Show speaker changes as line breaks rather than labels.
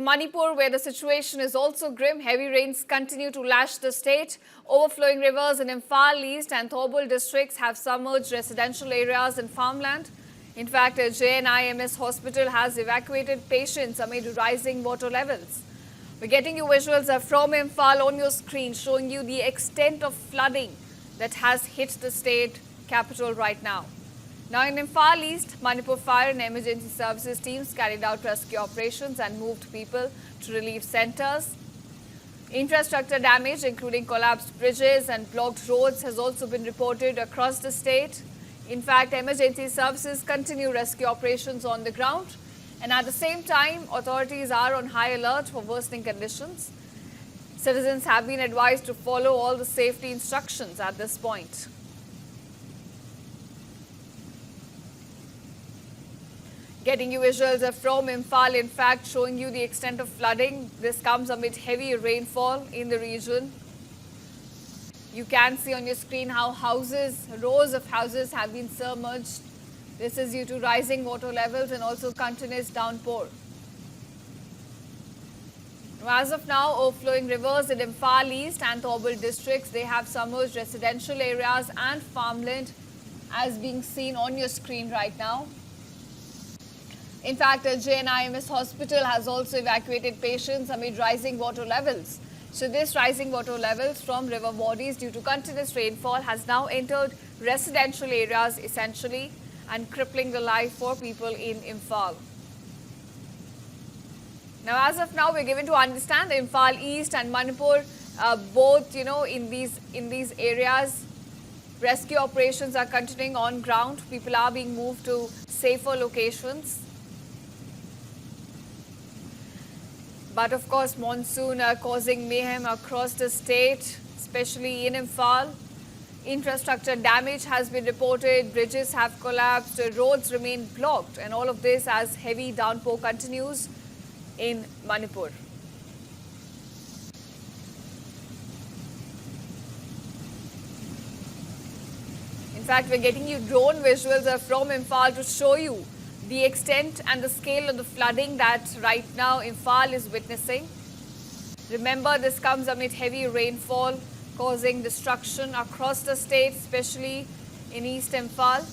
Manipur, where the situation is also grim. Heavy rains continue to lash the state. Overflowing rivers in Imphal East and Thorbul districts have submerged residential areas and farmland. In fact, a JNIMS hospital has evacuated patients amid rising water levels. We're getting you visuals from Imphal on your screen, showing you the extent of flooding that has hit the state capital right now. Now in Imphal East, Manipur Fire and Emergency Services teams carried out rescue operations and moved people to relief centers. Infrastructure damage, including collapsed bridges and blocked roads, has also been reported across the state. In fact, emergency services continue rescue operations on the ground, and at the same time, authorities are on high alert for worsening conditions. Citizens have been advised to follow all the safety instructions at this point. Getting you visuals from Imphal, in fact, showing you the extent of flooding. This comes amid heavy rainfall in the region. You can see on your screen how rows of houses have been submerged. This is due to rising water levels and also continuous downpour. As of now, overflowing rivers in Imphal East and Thorbul districts, they have submerged residential areas and farmland, as being seen on your screen right now. In fact, a JNIMS hospital has also evacuated patients amid rising water levels. So this rising water levels from river bodies due to continuous rainfall has now entered residential areas essentially and crippling the life for people in Imphal. Now as of now, we're given to understand Imphal East and Manipur, both in these areas, rescue operations are continuing on ground. People are being moved to safer locations. But of course, monsoon causing mayhem across the state, especially in Imphal. Infrastructure damage has been reported, bridges have collapsed, roads remain blocked, and all of this as heavy downpour continues in Manipur. In fact, we're getting you drone visuals from Imphal to show you the extent and the scale of the flooding that right now Imphal is witnessing. Remember, this comes amid heavy rainfall causing destruction across the state, especially in East Imphal.